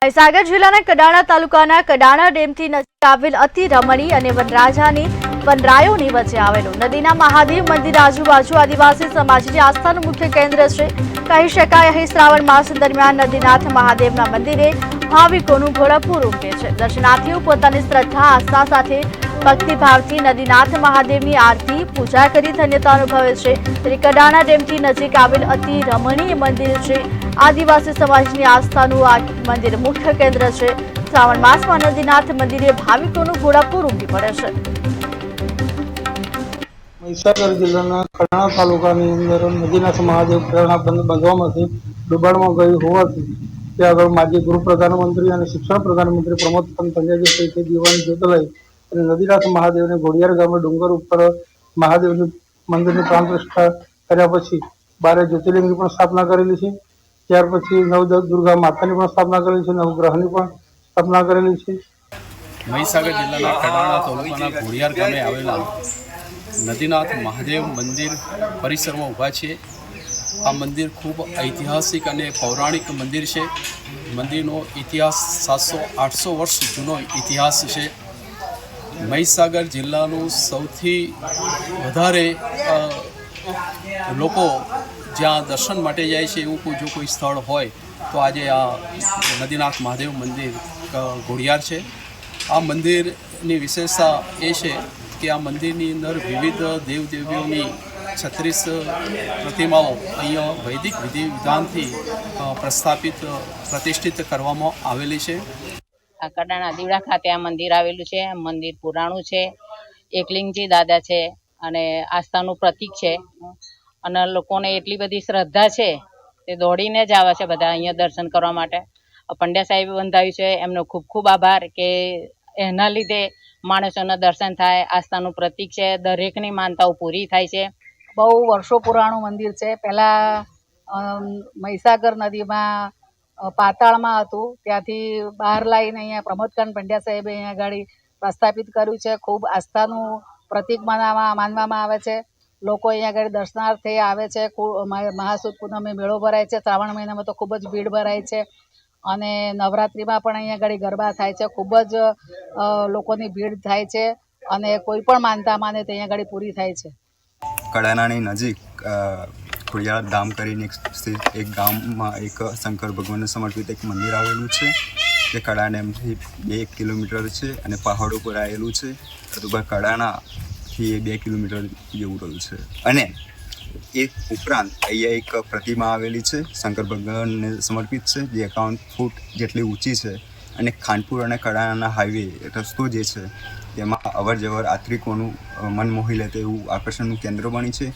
મહીસાગર જિલ્લાના કડાણા તાલુકાના કડાણા ડેમથી નજીક આવેલ અતિ રમણીય અને વનરાયોની વચ્ચે આવેલું નદીના મહાદેવ મંદિર આજુબાજુ આદિવાસી સમાજની આસ્થાનું મુખ્ય કેન્દ્ર છે. કહી શકાય અહીં શ્રાવણ માસ દરમિયાન નદીનાથ મહાદેવના મંદિરે ભાવિકોનું ઘોડાપૂર ઉમટે છે. દર્શનાર્થીઓ પોતાની શ્રદ્ધા આસ્થા સાથે ભક્તિભાવથી નદીનાથ મહાદેવની આરતી પૂજા કરી ધન્યતા અનુભવે છે. ત્યારે કડાણા ડેમથી નજીક આવેલ અતિ રમણીય મંદિર છે. આદિવાસી સમાજની આસ્થાનું આ મંદિર મુખ્ય કેન્દ્ર છે. શ્રાવણ માસમાં નદીનાથ મંદિરે ભાવિકોનું ઘોડાપૂર ઉમટી પડે છે. મહીસાગર જિલ્લાના કડાણા તાલુકાની અંદર નદીનાથ મહાદેવ પ્રેરણા બંધ બાંધવામાંથી ડૂબાણમાં ગઈ હોવાથી ત્યાં આગળ માજી ગૃહ પ્રધાનમંત્રી અને શિક્ષણ પ્રધાનમંત્રી પ્રમોદ પંડ્યાજી સહિત દીવાની જ્યોત લઈ અને નદીનાથ મહાદેવને ઘોડિયાર ગામે ડુંગર ઉપર મહાદેવની મંદિરની પ્રાણ પ્રતિષ્ઠા કર્યા પછી 12 જ્યોતિર્લિંગની પણ સ્થાપના કરેલી છે. ત્યાર પછી નવદુર્ગા માતાની પણ સ્થાપના કરેલી છે, નવગ્રહની પણ સ્થાપના કરેલી છે. મહીસાગર જિલ્લાના કડાણા તાલુકાના ઘોડિયાર ગામે આવેલા નદીનાથ મહાદેવ મંદિર પરિસરમાં ઊભા છે. આ મંદિર ખૂબ ઐતિહાસિક અને પૌરાણિક મંદિર છે. મંદિરનો ઇતિહાસ 700-800 વર્ષ જૂનો ઇતિહાસ છે. મહીસાગર જિલ્લાનું સૌથી વધારે લોકો જ્યાં દર્શન માટે જાય છે એવું જો કોઈ સ્થળ હોય તો આજે આ નદીનાથ મહાદેવ મંદિર ઘોડિયાર છે. આ મંદિરની વિશેષતા એ છે કે આ મંદિરની અંદર વિવિધ દેવદેવીઓની 36 પ્રતિમાઓ અહીંયા વૈદિક વિધિ વિધાનથી પ્રતિષ્ઠિત કરવામાં આવેલી છે. આ કડાણા દીવડા ખાતે આ મંદિર આવેલું છે. મંદિર પુરાણું છે, એકલિંગજી દાદા છે અને આસ્થાનું પ્રતીક છે. અને લોકોને એટલી બધી શ્રદ્ધા છે તે દોડીને જ આવે છે બધા અહીંયા દર્શન કરવા માટે. પંડ્યા સાહેબે બંધાવ્યું છે, એમનો ખૂબ ખૂબ આભાર કે એના લીધે માણસોના દર્શન થાય. આસ્થાનું પ્રતીક છે, દરેકની માનતાઓ પૂરી થાય છે. બહુ વર્ષો પુરાણું મંદિર છે. પહેલાં મહીસાગર નદીમાં પાતાળમાં હતું, ત્યાંથી બહાર લાવીને અહીંયા પ્રમોદકાંત પંડ્યા સાહેબે અહીંયા આગળ પ્રસ્થાપિત કર્યું છે. ખૂબ આસ્થાનું પ્રતીક માનવામાં આવે છે. લોકો અહીંયા આગળ દર્શનાર્થે આવે છે. મહાસુદ પૂનમે મેળો ભરાય છે. શ્રાવણ મહિનામાં તો ખૂબ જ ભીડ ભરાય છે અને નવરાત્રિમાં પણ અહીંયા આગળ ગરબા થાય છે. ખૂબ જ લોકોની ભીડ થાય છે અને કોઈ પણ માનતા માને તો અહીંયા આગળ પૂરી થાય છે. કડાણાની નજીક ખોડિયાર ધામ કરીને સ્થિત એક ગામમાં એક શંકર ભગવાનને સમર્પિત એક મંદિર આવેલું છે. જે કડાણા ડેમથી 2 કિલોમીટર છે અને પહાડો પર આવેલું છે. કડાણાથી 2 કિલોમીટર જેવું રહ્યું છે. અને એ ઉપરાંત અહીંયા એક પ્રતિમા આવેલી છે, શંકર ભગવાનને સમર્પિત છે, જે 51 ફૂટ જેટલી ઊંચી છે. અને ખાનપુર અને કડાણાના હાઈવે રસ્તો જે છે તેમાં અવર જવર યાત્રિકોનું મન મોહી લે તેવું આકર્ષણનું કેન્દ્ર બની છે.